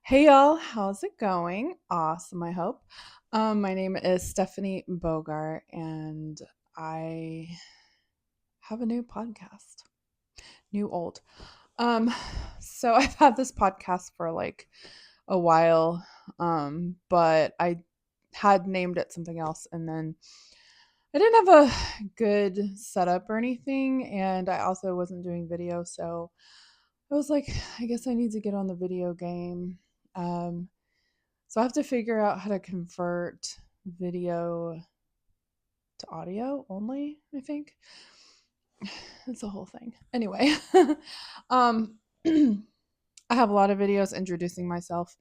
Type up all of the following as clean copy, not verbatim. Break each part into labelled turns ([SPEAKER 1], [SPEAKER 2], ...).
[SPEAKER 1] Hey y'all, how's it going? Awesome, I hope. My name is Stephanie Bogart, and I have a new podcast. New old. Um, so I've had this podcast for like a while, but I had named it something else, and then I didn't have a good setup or anything, and I also wasn't doing video, so I was like, I guess I need to get on the video game. Um, So I have to figure out how to convert video to audio only, I think. It's a whole thing. Anyway, um I have a lot of videos introducing myself,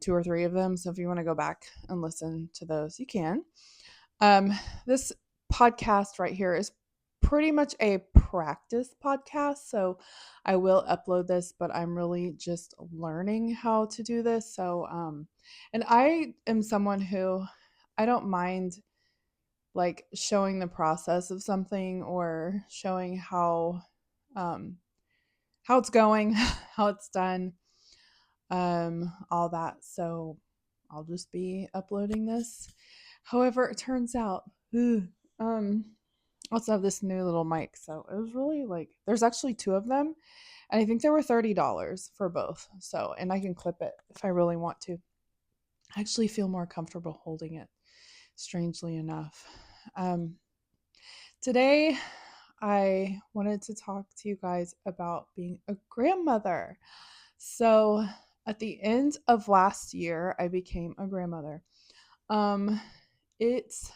[SPEAKER 1] two or three of them. So if you want to go back and listen to those, you can. Um, this podcast right here is pretty much a practice podcast. So I will upload this, but I'm really just learning how to do this. And I am someone who I don't mind like showing the process of something or showing um, how it's going, how it's done, all that. So I'll just be uploading this. However, it turns out, um, I also have this new little mic. So it was really like, there's actually two of them. And I think they were $30 for both. So, and I can clip it if I really want to. I actually feel more comfortable holding it, strangely enough. Um, Today, I wanted to talk to you guys about being a grandmother. So, at the end of last year, I became a grandmother. Um, it's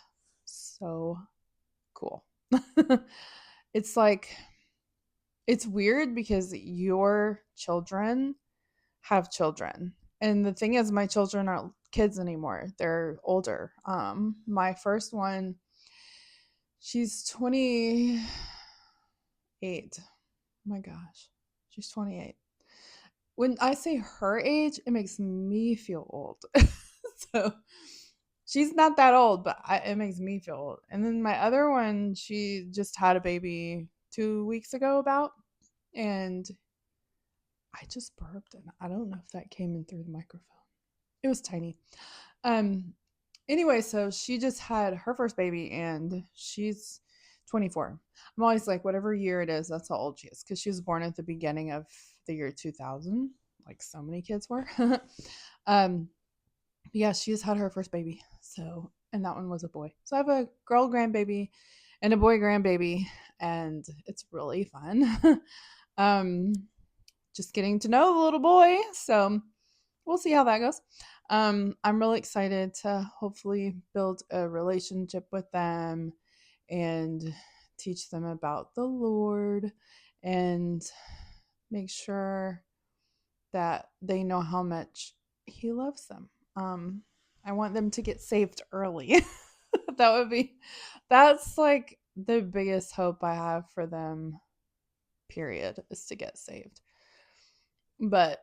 [SPEAKER 1] so cool. It's like, it's weird because your children have children. And the thing is, my children aren't kids anymore. They're older. My first one, she's 28. Oh my gosh. She's 28. When I say her age, it makes me feel old. So she's not that old, but it makes me feel old. And then my other one, she just had a baby 2 weeks ago, about, and I just burped, and I don't know if that came in through the microphone. It was tiny. Um. Anyway, so she just had her first baby, and she's 24. I'm always like, whatever year it is, that's how old she is, because she was born at the beginning of the year 2000, like so many kids were. um. Yeah, she just had her first baby. So, and that one was a boy. So I have a girl grandbaby and a boy grandbaby, and it's really fun. um, just getting to know the little boy. So we'll see how that goes. I'm really excited to hopefully build a relationship with them and teach them about the Lord and make sure that they know how much He loves them. I want them to get saved early. that would be, that's like the biggest hope I have for them, period, is to get saved. But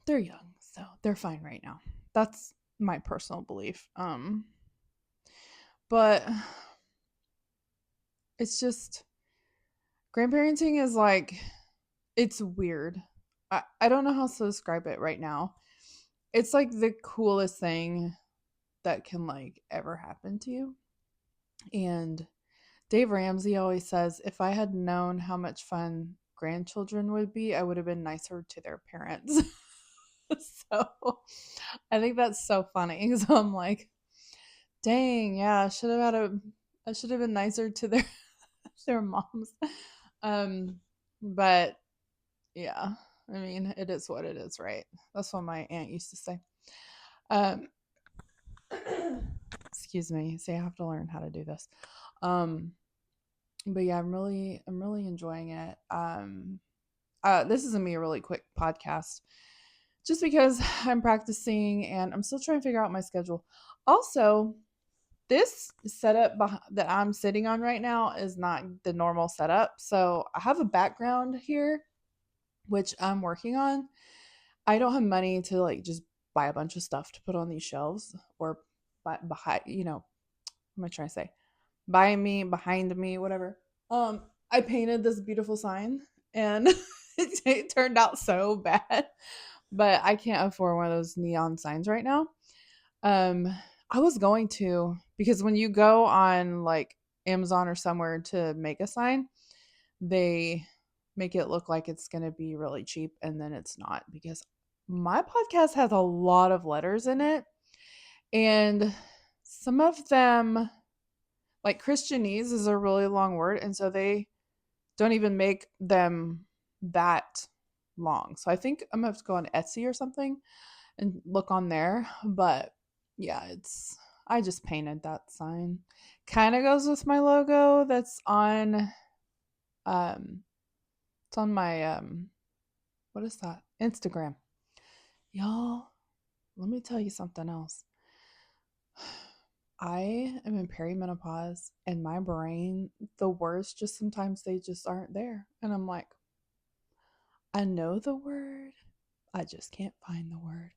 [SPEAKER 1] they're young, so they're fine right now. That's my personal belief. But it's just, grandparenting is like, it's weird. I don't know how to describe it right now. It's like the coolest thing that can like ever happen to you. And Dave Ramsey always says, if I had known how much fun grandchildren would be, I would have been nicer to their parents. So I think that's so funny. So I'm like, dang, yeah, I should have been nicer to their their moms. Um, but yeah, I mean, it is what it is, right? That's what my aunt used to say. Um, excuse me. See, I have to learn how to do this. Um, but yeah, I'm really enjoying it. This is gonna be a really quick podcast, just because I'm practicing and I'm still trying to figure out my schedule. Also, this setup that I'm sitting on right now is not the normal setup. So I have a background here, which I'm working on. I don't have money to like just buy a bunch of stuff to put on these shelves or behind, what am I trying to say? By me, behind me, whatever. I painted this beautiful sign, and it turned out so bad. but I can't afford one of those neon signs right now. Um, I was going to, because when you go on like Amazon or somewhere to make a sign, they make it look like it's going to be really cheap, and then it's not, because my podcast has a lot of letters in it, and some of them, like Christianese is a really long word, and so they don't even make them that long. So I think I'm gonna have to go on Etsy or something and look on there. But yeah, I just painted that sign. Kind of goes with my logo that's on um it's on my what is that? Instagram. Y'all, let me tell you something else. I am in perimenopause, and my brain, the words just sometimes they just aren't there. And I'm like, I know the word, I just can't find the word.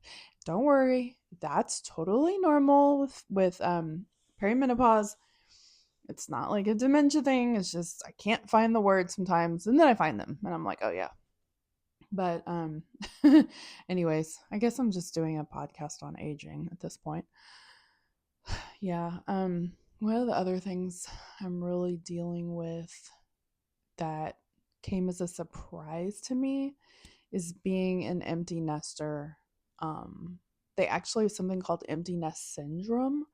[SPEAKER 1] Don't worry, that's totally normal with perimenopause. It's not like a dementia thing. It's just I can't find the words sometimes, and then I find them, and I'm like, oh yeah. But anyways, I guess I'm just doing a podcast on aging at this point. Yeah. One of the other things I'm really dealing with that came as a surprise to me is being an empty nester. They actually have something called empty nest syndrome.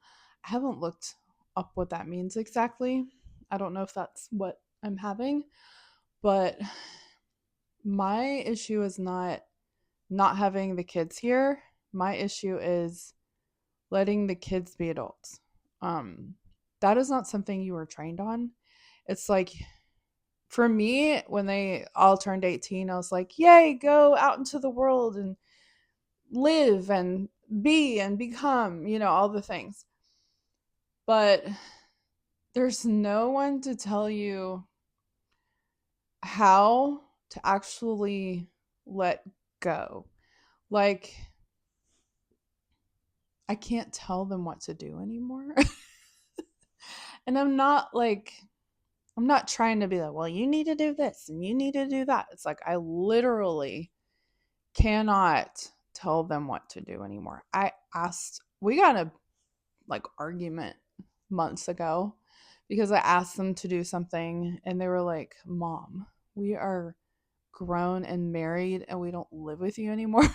[SPEAKER 1] I haven't looked up what that means exactly. I don't know if that's what I'm having, but my issue is not having the kids here. My issue is letting the kids be adults. Um, that is not something you were trained on. It's like for me, when they all turned 18, I was like, yay, go out into the world and live and be and become, all the things. But there's no one to tell you how to actually let go. Like, I can't tell them what to do anymore. And I'm not trying to be like, well, you need to do this and you need to do that. It's like I literally cannot tell them what to do anymore. We got a like argument months ago because I asked them to do something and they were like, Mom, we are grown and married and we don't live with you anymore.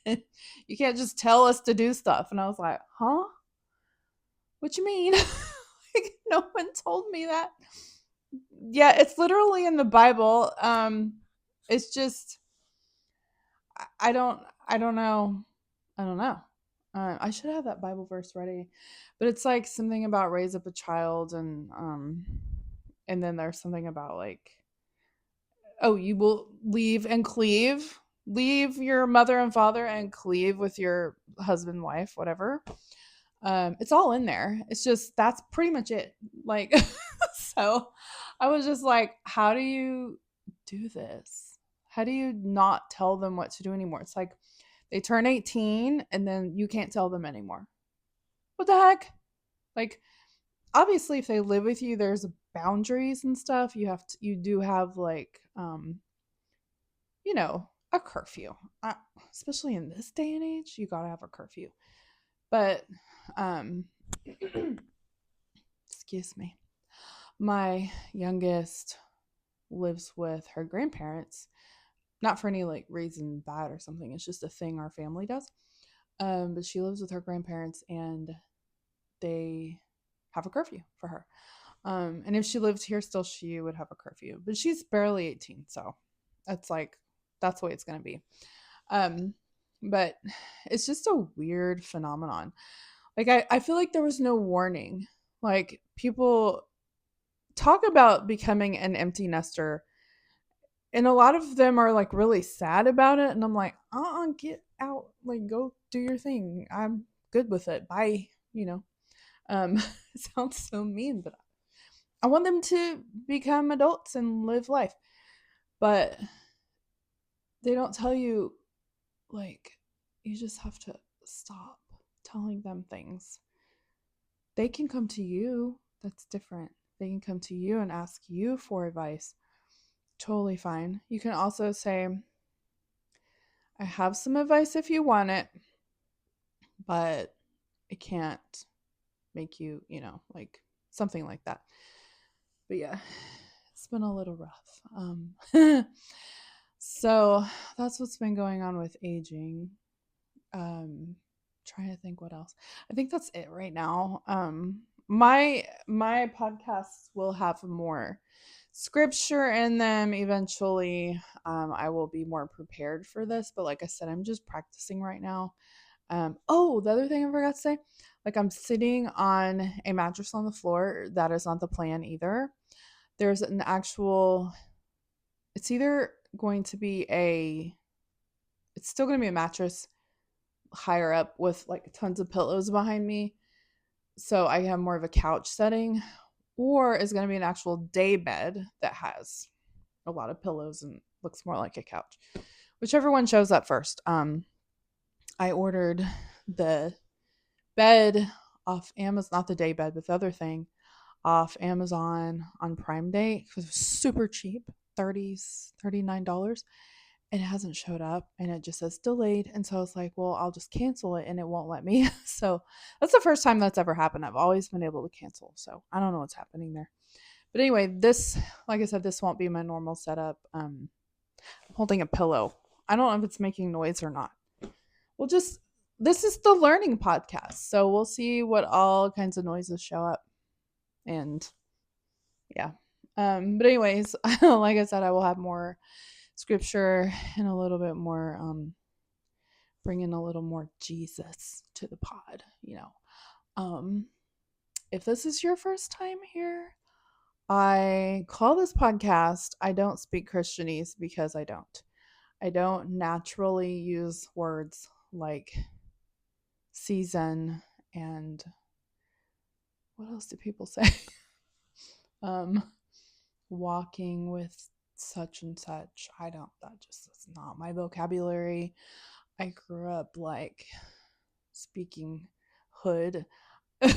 [SPEAKER 1] You can't just tell us to do stuff. And I was like, huh? What you mean? Like, no one told me that. Yeah, it's literally in the Bible. It's just I don't know. I don't know. I should have that Bible verse ready, but it's like something about raise up a child, and then there's something about like, oh, you will leave your mother and father and cleave with your husband, wife, whatever. It's all in there. It's just that's pretty much it. Like, so I was just like, how do you do this? How do you not tell them what to do anymore? It's like they turn 18 and then you can't tell them anymore. What the heck? Like, obviously, if they live with you, there's boundaries and stuff. You do have like, a curfew. Especially in this day and age, you gotta have a curfew. But, um, excuse me. My youngest lives with her grandparents, not for any like reason bad or something. It's just a thing our family does. But she lives with her grandparents and they have a curfew for her. And if she lived here still, she would have a curfew. But she's barely 18, so it's like that's the way it's gonna be. Um, but it's just a weird phenomenon. Like I feel like there was no warning. Like people talk about becoming an empty nester, and a lot of them are like really sad about it, and I'm like, get out, like go do your thing. I'm good with it. Bye. It sounds so mean, but I want them to become adults and live life. But they don't tell you, like, you just have to stop telling them things. They can come to you. That's different. They can come to you and ask you for advice. Totally fine. You can also say, I have some advice if you want it, but it can't make you, like something like that. But yeah, it's been a little rough. So that's what's been going on with aging. Trying to think what else. I think that's it right now. My podcasts will have more scripture in them eventually. I will be more prepared for this, but like I said, I'm just practicing right now. Oh, the other thing I forgot to say, like I'm sitting on a mattress on the floor. That is not the plan either. There's an actual, it's either going to be it's still going to be a mattress higher up with like tons of pillows behind me. So I have more of a couch setting, or is going to be an actual day bed that has a lot of pillows and looks more like a couch. Whichever one shows up first. I ordered the bed off Amazon, not the day bed, but the other thing off Amazon on Prime Day because it was super cheap, $39. And it hasn't showed up and it just says delayed. And so I was like, well, I'll just cancel it and it won't let me. So that's the first time that's ever happened. I've always been able to cancel. So I don't know what's happening there. But anyway, this, like I said, this won't be my normal setup. I'm holding a pillow. I don't know if it's making noise or not. We'll just, this is the learning podcast. So we'll see what all kinds of noises show up. And yeah. But anyways, like I said, I will have more scripture and a little bit more, bring in a little more Jesus to the pod, If this is your first time here, I call this podcast I Don't Speak Christianese because I don't. I don't naturally use words like season and what else do people say? um Walking with such and such. I don't, that just is not my vocabulary. I grew up like speaking hood. I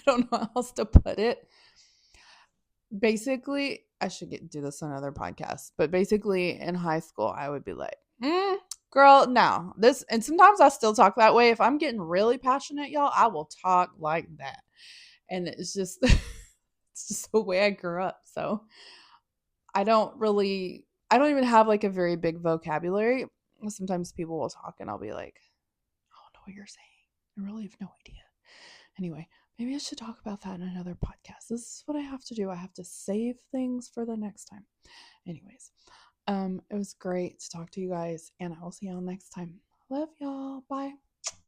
[SPEAKER 1] don't know how else to put it. Basically, I should do this on another podcast, but basically in high school, I would be like, girl, no, this, and sometimes I still talk that way. If I'm getting really passionate, y'all, I will talk like that. And it's just, it's just the way I grew up. So I don't even have like a very big vocabulary. Sometimes people will talk and I'll be like, I don't know what you're saying. I really have no idea. Anyway, maybe I should talk about that in another podcast. This is what I have to do. I have to save things for the next time. Anyways, it was great to talk to you guys, and I will see y'all next time. Love y'all. Bye.